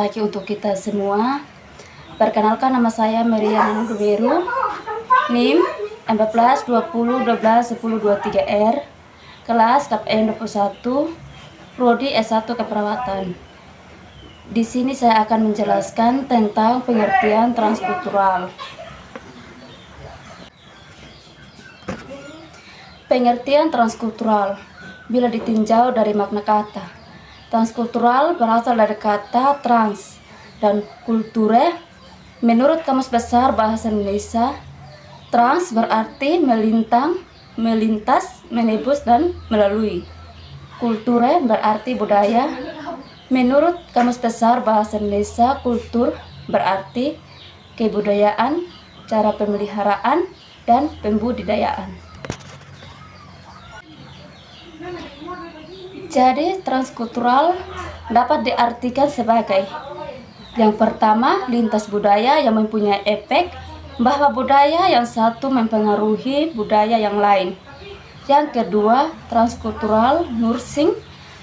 pagi untuk kita semua. Perkenalkan, nama saya Meriana Nurberu, NIM 14 20 12 10 23R, kelas KPN 21, Prodi S1 Keperawatan. Di sini saya akan menjelaskan tentang pengertian transkultural. Pengertian transkultural bila ditinjau dari makna kata. Transkultural berasal dari kata trans dan kulture. Menurut Kamus Besar Bahasa Indonesia, trans berarti melintang, melintas, menembus, dan melalui. Kulture berarti budaya. Menurut Kamus Besar Bahasa Indonesia, kultur berarti kebudayaan, cara pemeliharaan, dan pembudidayaan. Jadi, transkultural dapat diartikan sebagai yang pertama, lintas budaya yang mempunyai efek bahwa budaya yang satu mempengaruhi budaya yang lain. Yang kedua, transkultural nursing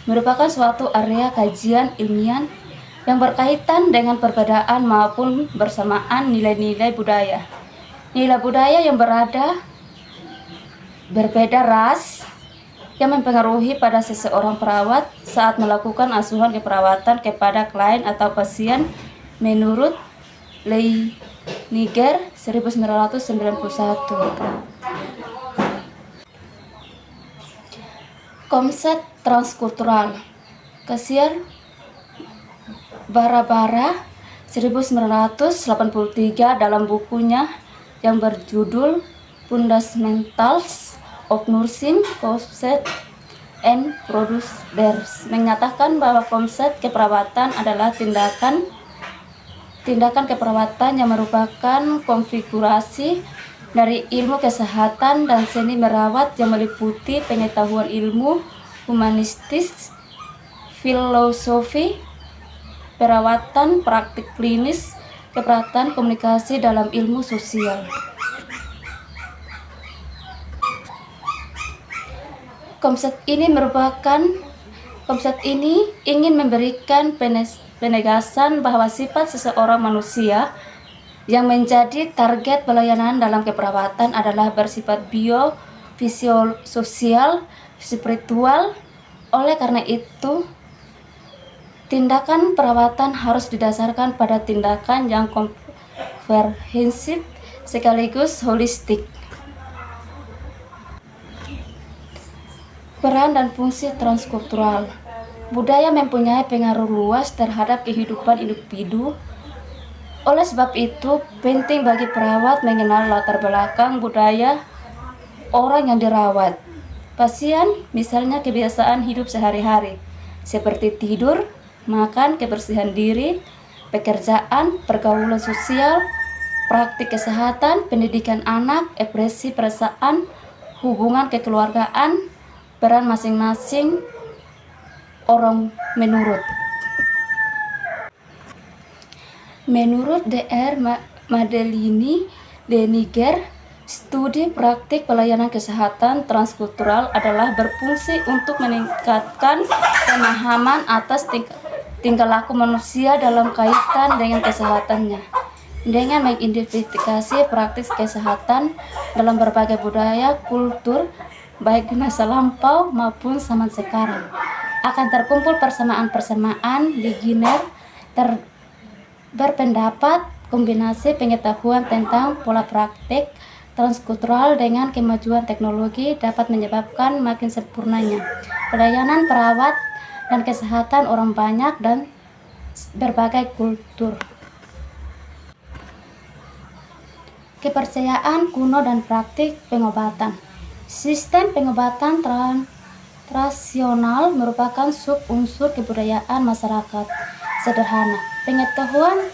merupakan suatu area kajian ilmiah yang berkaitan dengan perbedaan maupun bersamaan nilai-nilai budaya. Nilai budaya yang berbeda ras yang mempengaruhi pada seseorang perawat saat melakukan asuhan keperawatan kepada klien atau pasien menurut Leiniger 1991. Konsep transkultural. Kasier Barabara 1983 dalam bukunya yang berjudul Fundamentals of Nursing Concepts and Procedures menyatakan bahwa konsep keperawatan adalah tindakan keperawatan yang merupakan konfigurasi dari ilmu kesehatan dan seni merawat yang meliputi pengetahuan ilmu humanistis, filosofi perawatan, praktik klinis, keperawatan, komunikasi dalam ilmu sosial. Konsep ini ingin memberikan penegasan bahwa sifat seseorang manusia yang menjadi target pelayanan dalam keperawatan adalah bersifat biofisiososial, spiritual. Oleh karena itu, tindakan perawatan harus didasarkan pada tindakan yang komprehensif sekaligus holistik. Peran dan fungsi transkultural. Budaya mempunyai pengaruh luas terhadap kehidupan individu. Oleh sebab itu, penting bagi perawat mengenal latar belakang budaya orang yang dirawat. Pasien, misalnya kebiasaan hidup sehari-hari, seperti tidur, makan, kebersihan diri, pekerjaan, pergaulan sosial, praktik kesehatan, pendidikan anak, ekspresi perasaan, hubungan kekeluargaan, peran masing-masing orang menurut Dr. Madeline Leiniger, studi praktik pelayanan kesehatan transkultural adalah berfungsi untuk meningkatkan pemahaman atas tingkah laku manusia dalam kaitan dengan kesehatannya, dengan mengidentifikasi praktik kesehatan dalam berbagai budaya kultur baik di masa lampau maupun zaman sekarang. Akan terkumpul persamaan-persamaan. Leiniger berpendapat kombinasi pengetahuan tentang pola praktik transkultural dengan kemajuan teknologi dapat menyebabkan makin sempurnanya pelayanan perawat dan kesehatan orang banyak dan berbagai kultur. Kepercayaan kuno dan praktik pengobatan. Sistem pengobatan tradisional merupakan sub-unsur kebudayaan masyarakat sederhana. Pengetahuan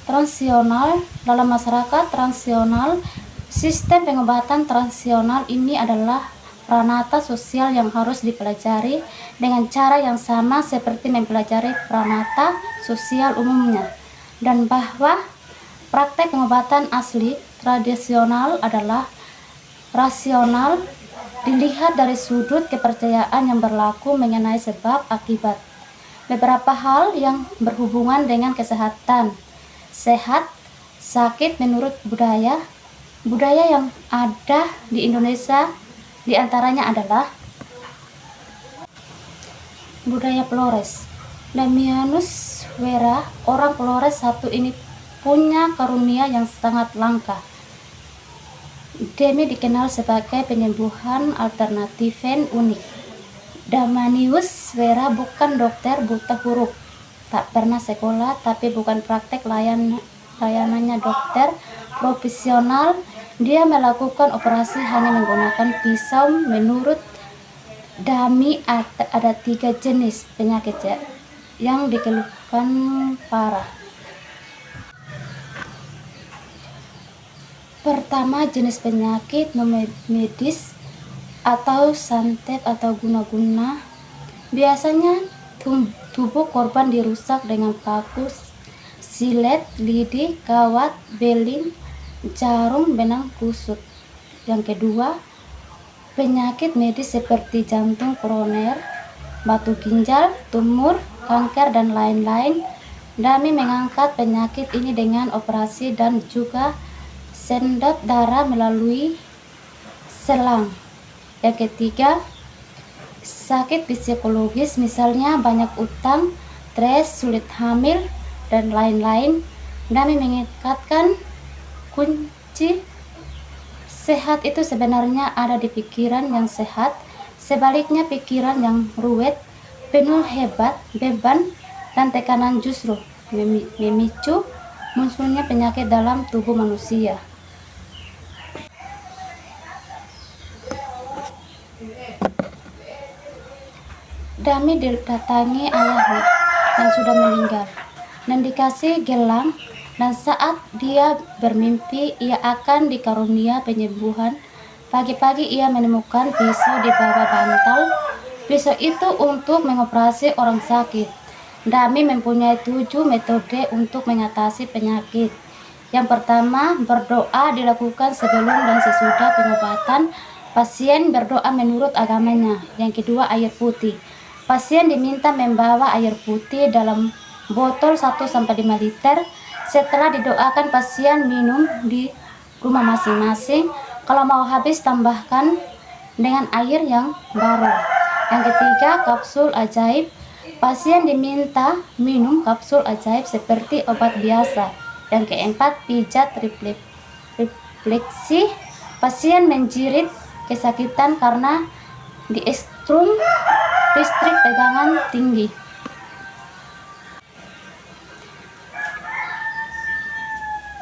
tradisional dalam masyarakat tradisional. Sistem pengobatan tradisional ini adalah pranata sosial yang harus dipelajari dengan cara yang sama seperti mempelajari pranata sosial umumnya, dan bahwa praktek pengobatan asli tradisional adalah rasional, dilihat dari sudut kepercayaan yang berlaku mengenai sebab akibat. beberapa hal yang berhubungan dengan kesehatan. Sehat, sakit menurut budaya. Budaya yang ada di Indonesia diantaranya adalah budaya Flores. Damianus Wera, orang Flores satu ini punya karunia yang sangat langka. Demi dikenal sebagai penyembuhan alternativen unik. Damianus Wera bukan dokter buta huruf, tak pernah sekolah, tapi bukan praktek layanannya dokter profesional. Dia melakukan operasi hanya menggunakan pisau. Menurut Dami ada 3 jenis penyakit yang dikeluhkan parah. Pertama, jenis penyakit medis atau santet atau guna-guna. Biasanya tubuh korban dirusak dengan paku, silet, lidi, kawat, beling, jarum, benang kusut. Yang kedua, penyakit medis seperti jantung koroner, batu ginjal, tumor, kanker, dan lain-lain. Dami mengangkat penyakit ini dengan operasi dan juga sedot darah melalui selang. Yang ketiga, sakit psikologis, misalnya banyak utang, stres, sulit hamil, dan lain-lain. Dami mengatakan kunci sehat itu sebenarnya ada di pikiran yang sehat. Sebaliknya, pikiran yang ruwet, penuh beban, dan tekanan justru memicu munculnya penyakit dalam tubuh manusia. Dami didatangi ayahnya yang sudah meninggal dan dikasih gelang, dan saat dia bermimpi ia akan dikarunia penyembuhan. Pagi-pagi ia menemukan pisau di bawah bantal. Pisau itu untuk mengoperasi orang sakit. Dami mempunyai 7 metode untuk mengatasi penyakit. Yang pertama, berdoa dilakukan sebelum dan sesudah pengobatan. Pasien berdoa menurut agamanya. Yang kedua, air putih. Pasien diminta membawa air putih dalam botol 1-5 liter. Setelah didoakan, pasien minum di rumah masing-masing. Kalau mau habis, tambahkan dengan air yang baru. Yang ketiga, kapsul ajaib. Pasien diminta minum kapsul ajaib seperti obat biasa. Yang keempat, pijat refleksi. Pasien menjerit kesakitan karena diestrum listrik tegangan tinggi.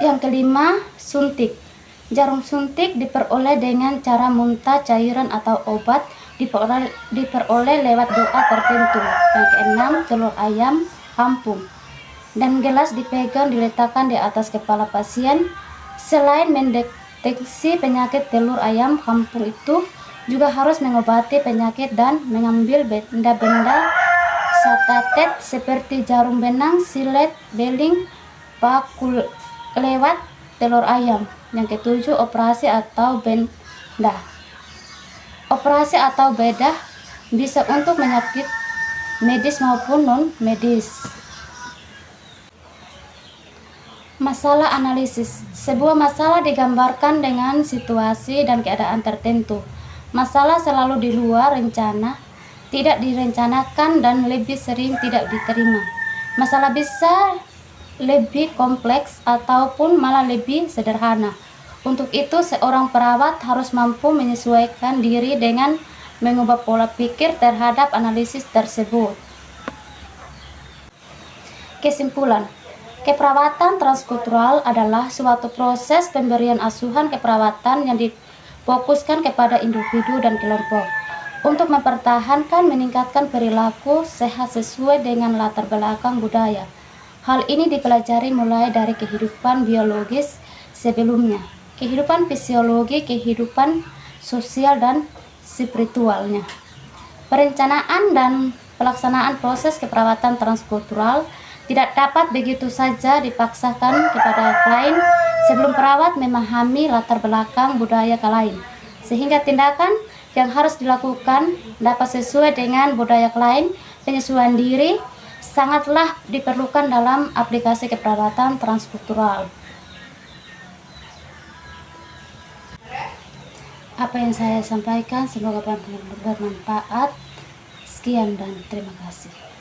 Yang kelima, suntik. Jarum suntik diperoleh dengan cara muntah cairan atau obat, diperoleh lewat doa tertentu. Yang keenam, telur ayam kampung dan gelas dipegang diletakkan di atas kepala pasien. Selain mendeteksi penyakit, telur ayam kampung itu juga harus mengobati penyakit dan mengambil benda-benda satatet seperti jarum benang, silet, beling, paku lewat telur ayam. Yang ketujuh, operasi atau bedah. Operasi atau bedah bisa untuk penyakit medis maupun non-medis. Masalah analisis. Sebuah masalah digambarkan dengan situasi dan keadaan tertentu. Masalah selalu di luar rencana, tidak direncanakan, dan lebih sering tidak diterima. Masalah bisa lebih kompleks ataupun malah lebih sederhana. Untuk itu, seorang perawat harus mampu menyesuaikan diri dengan mengubah pola pikir terhadap analisis tersebut. Kesimpulan, keperawatan transkultural adalah suatu proses pemberian asuhan keperawatan yang difokuskan kepada individu dan kelompok untuk mempertahankan, meningkatkan perilaku sehat sesuai dengan latar belakang budaya. Hal ini dipelajari mulai dari kehidupan biologis sebelumnya, kehidupan fisiologi, kehidupan sosial, dan spiritualnya. Perencanaan dan pelaksanaan proses keperawatan transkultural tidak dapat begitu saja dipaksakan kepada klien sebelum perawat memahami latar belakang budaya klien, sehingga tindakan yang harus dilakukan dapat sesuai dengan budaya klien. Penyesuaian diri sangatlah diperlukan dalam aplikasi keperawatan transkultural. Apa yang saya sampaikan semoga bermanfaat. Sekian dan terima kasih.